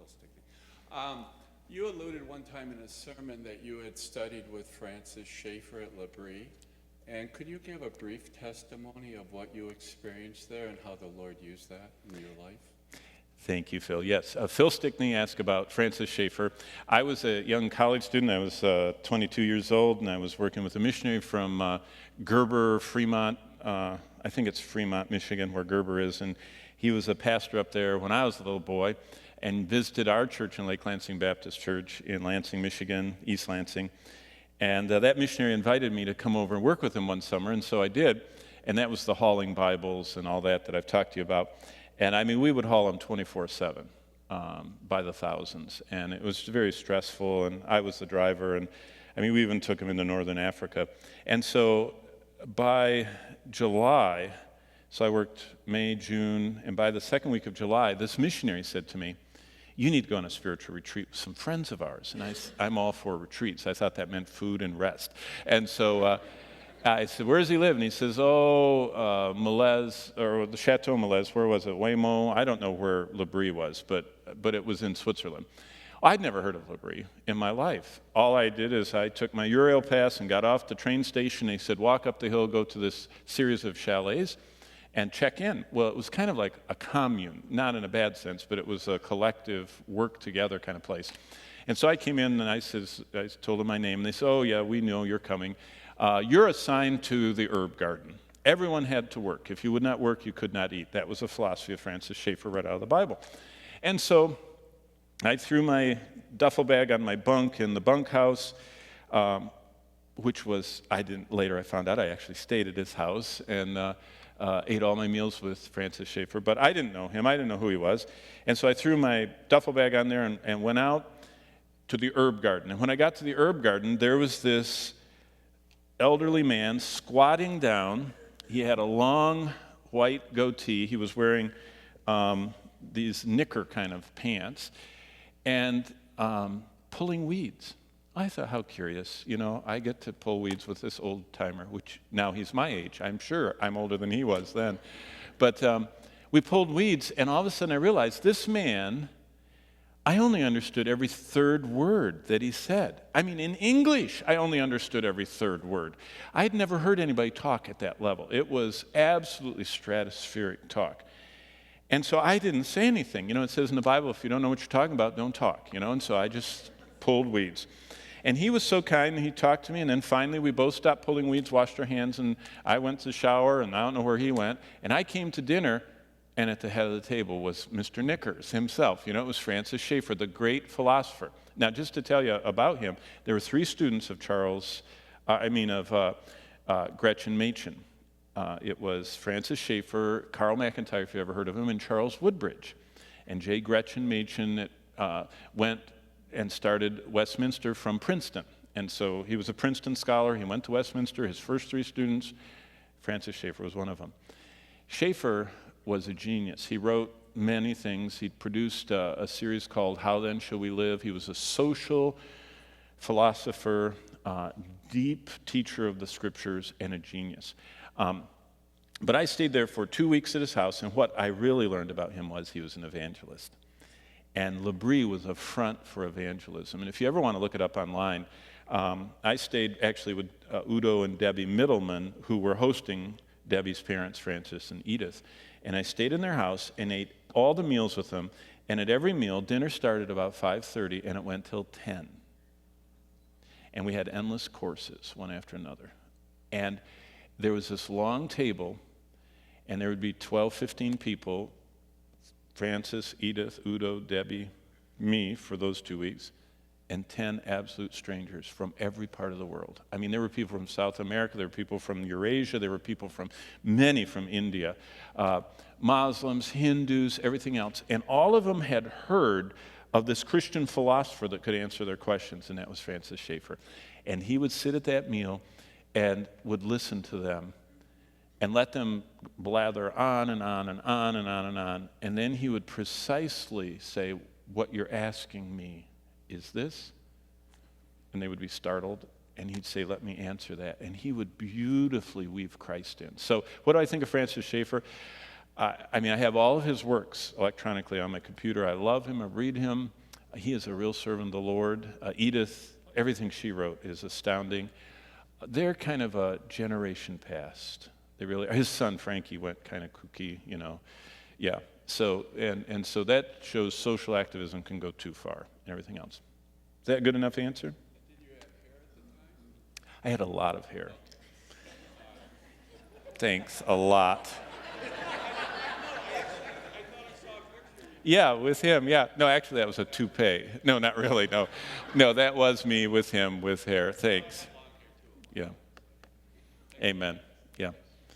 Stickney. You alluded one time in a sermon that you had studied with Francis Schaeffer at L'Abri. And could you give a brief testimony of what you experienced there and how the Lord used that in your life? Thank you, Phil. Yes, Phil Stickney asked about Francis Schaeffer. I was a young college student. I was 22 years old, and I was working with a missionary from Gerber, Fremont. I think it's Fremont, Michigan, where Gerber is. And he was a pastor up there when I was a little boy and visited our church in Lake Lansing Baptist Church in Lansing, Michigan, East Lansing. And that missionary invited me to come over and work with him one summer, and so I did. And that was the hauling Bibles and all that I've talked to you about. And I mean, we would haul them 24/7 by the thousands. And it was very stressful, and I was the driver. And I mean, we even took them into northern Africa. And so by July, so I worked May, June, and by the second week of July, this missionary said to me, "You need to go on a spiritual retreat with some friends of ours." And I'm all for retreats. I thought that meant food and rest. And so I said, "Where does he live?" And he says, Melez, or the Chateau Melez. Where was it? Weymouth? I don't know where L'Abri was, but it was in Switzerland. I'd never heard of L'Abri in my life. All I did is I took my Eurail pass and got off the train station. He said, "Walk up the hill, go to this series of chalets, and check in." Well, it was kind of like a commune, not in a bad sense, but it was a collective work together kind of place. And so I came in and I told them my name, and they said, "Oh yeah, we know you're coming. You're assigned to the herb garden." Everyone had to work. If you would not work, you could not eat. That was a philosophy of Francis Schaeffer right out of the Bible. And so I threw my duffel bag on my bunk in the bunkhouse, which was, later I found out I actually stayed at his house and ate all my meals with Francis Schaeffer, but I didn't know him. I didn't know who he was. And so I threw my duffel bag on there and went out to the herb garden. And when I got to the herb garden, there was this elderly man squatting down. He had a long white goatee. He was wearing these knicker kind of pants and pulling weeds. I thought, how curious. I get to pull weeds with this old timer, which now he's my age. I'm sure I'm older than he was then. But we pulled weeds, and all of a sudden I realized this man, I only understood every third word that he said. I mean, in English, I only understood every third word. I had never heard anybody talk at that level. It was absolutely stratospheric talk. And so I didn't say anything. It says in the Bible, if you don't know what you're talking about, don't talk. And so I just pulled weeds. And he was so kind, and he talked to me, and then finally we both stopped pulling weeds, washed our hands, and I went to the shower, and I don't know where he went. And I came to dinner, and at the head of the table was Mr. Knickers himself. It was Francis Schaeffer, the great philosopher. Now, just to tell you about him, there were 3 students of Gretchen Machen. It was Francis Schaeffer, Carl McIntyre, if you ever heard of him, and Charles Woodbridge. And J. Gretchen Machen went and started Westminster from Princeton. And so he was a Princeton scholar. He went to Westminster. His first 3 students, Francis Schaeffer was one of them. Schaeffer was a genius. He wrote many things. He produced a series called How Then Shall We Live? He was a social philosopher, deep teacher of the scriptures, and a genius. But I stayed there for 2 weeks at his house, and what I really learned about him was he was an evangelist. And L'Abri was a front for evangelism. And if you ever want to look it up online, I stayed actually with Udo and Debbie Middleman, who were hosting Debbie's parents, Francis and Edith. And I stayed in their house and ate all the meals with them. And at every meal, dinner started about 5:30, and it went till 10. And we had endless courses, one after another. And there was this long table, and there would be 12, 15 people, Francis, Edith, Udo, Debbie, me for those 2 weeks, and 10 absolute strangers from every part of the world. I mean, there were people from South America, there were people from Eurasia, there were people many from India, Muslims, Hindus, everything else. And all of them had heard of this Christian philosopher that could answer their questions, and that was Francis Schaeffer. And he would sit at that meal and would listen to them and let them blather on and on and on and on and on. And then he would precisely say, "What you're asking me is this?" And they would be startled, and he'd say, "Let me answer that." And he would beautifully weave Christ in. So what do I think of Francis Schaeffer? I mean, I have all of his works electronically on my computer. I love him. I read him. He is a real servant of the Lord. Edith, everything she wrote is astounding. They're kind of a generation past. They really are. His son, Frankie, went kind of kooky, you know. Yeah. So, and so that shows social activism can go too far and everything else. Is that a good enough answer? Did you have hair at the time? I had a lot of hair. Thanks, a lot. Yeah, with him, yeah. No, actually, that was a toupee. No, not really, no. No, that was me with him with hair. Thanks. Yeah. Amen.